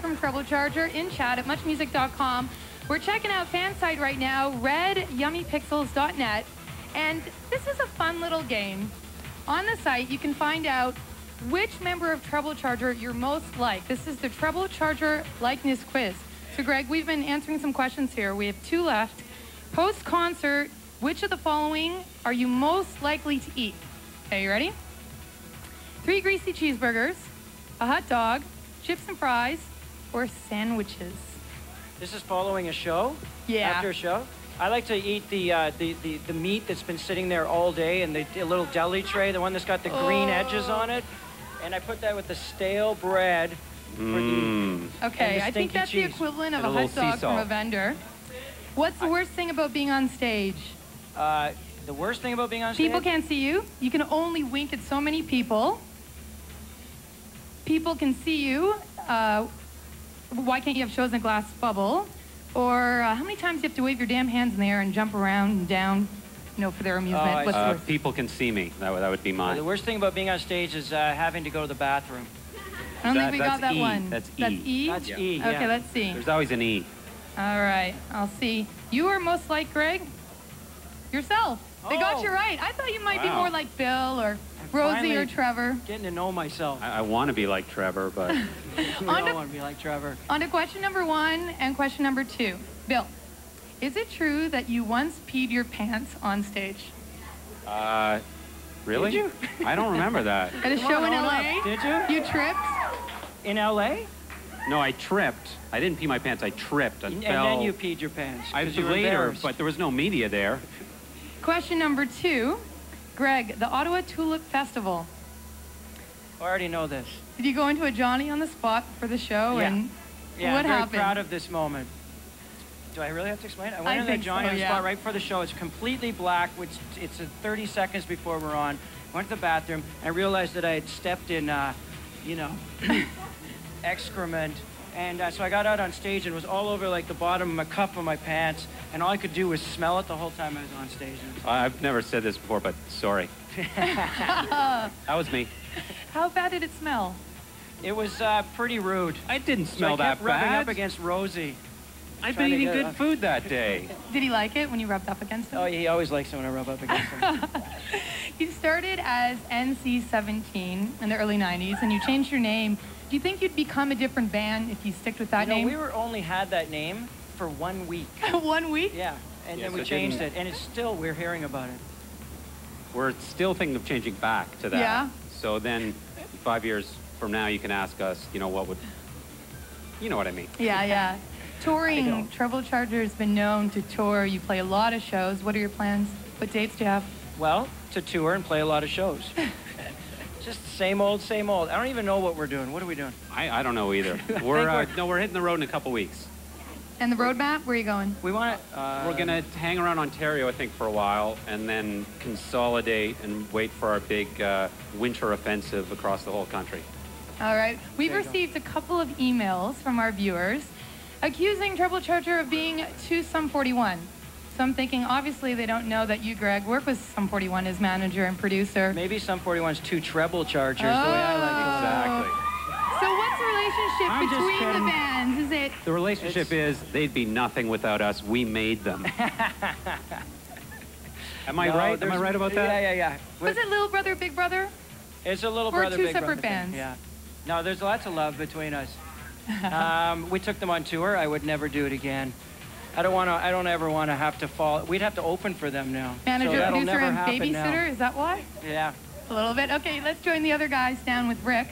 Greg from Treble Charger in chat at muchmusic.com. We're checking out fan site right now, redyummypixels.net. And this is a fun little game. On the site, you can find out which member of Treble Charger you're most like. This is the Treble Charger likeness quiz. So, Greg, we've been answering some questions here. We have 2 left. Post-concert, which of the following are you most likely to eat? Okay, you ready? 3 greasy cheeseburgers, a hot dog, chips and fries, or sandwiches? This is following a show? Yeah. After a show? I like to eat the meat that's been sitting there all day and the little deli tray, the one that's got the green edges on it. And I put that with the stale bread for the Okay, I think that's cheese. the equivalent of And a a hot little dog sea from a salt. vendor. What's the worst thing about being on stage? The worst thing about being on stage? People can't see you. You can only wink at so many people. People can see you. Why can't you have shows in a glass bubble? Or how many times do you have to wave your damn hands in the air and jump around and down, you know, for their amusement? What's the worst? People can see me. That would be mine. The worst thing about being on stage is having to go to the bathroom. I don't think we got that E. one. That's E. That's E? That's E, yeah. Okay, let's see. There's always an E. All right, I'll see. You are most like Greg? Yourself. They got you right. I thought you might be more like Bill or Rosie or Trevor. Getting to know myself. I want to be like Trevor, but... We all want to be like Trevor. On to question number 1 and question number 2. Bill, is it true that you once peed your pants on stage? Really? Did you? I don't remember that. At a show in LA? Did you? You tripped? In LA? No, I tripped. I didn't pee my pants. I tripped and fell. And then you peed your pants. I 'cause you were later, embarrassed. but there was no media there. Question number 2. Greg, the Ottawa Tulip Festival. I already know this. Did you go into a Johnny on the spot for the show? Yeah. And Yeah, what I'm very happened? proud of this moment. Do I really have to explain? I went in think the Johnny so, on the yeah. spot right before the show. It's completely black, which it's 30 seconds before we're on. Went to the bathroom. I realized that I had stepped in, you know, excrement. And so I got out on stage and it was all over like the bottom of my cup of my pants. And all I could do was smell it the whole time I was on stage. I've never said this before, but sorry. That was me. How bad did it smell? It was pretty rude. I didn't smell so I kept that rubbing bad. up against Rosie. I've trying been to eating get good it food that day. Did he like it when you rubbed up against him? Oh, he always likes it when I rub up against him. You started as NC-17 in the early 90s, and you changed your name. Do you think you'd become a different band if you stick with that name? We only had that name for 1 week. 1 week? Yeah, and then so we it changed didn't- it, and it's still, we're hearing about it. We're still thinking of changing back to that. Yeah. So then 5 years from now, you can ask us, you know, what would... You know what I mean. Yeah, yeah. I Touring, don't. Treble Charger has been known to tour. You play a lot of shows. What are your plans? What dates do you have? Well, to tour and play a lot of shows. Just same old, same old. I don't even know what we're doing. What are we doing? I don't know either. We're hitting the road in a couple weeks. And the roadmap, where are you going? We want to... We're going to hang around Ontario, I think, for a while, and then consolidate and wait for our big winter offensive across the whole country. All right. We've There you go. received a couple of emails from our viewers accusing Treble Charger of being too Sum 41. So I'm thinking, obviously, they don't know that you, Greg, work with Sum 41 as manager and producer. Maybe Sum 41's 2 treble chargers, the way I like it. Exactly. So what's the relationship I'm just between the kidding. bands? Is it... The relationship is they'd be nothing without us. We made them. Am I right? Am I right about that? Yeah. Was it Little Brother, Big Brother? It's a little Or brother, two big separate brother thing, bands? Yeah. No, there's lots of love between us. We took them on tour. I would never do it again. I don't ever want to have to fall. We'd have to open for them now. Manager, so that'll producer, never and happen babysitter? now. Is that why? Yeah. A little bit. Okay, let's join the other guys down with Rick.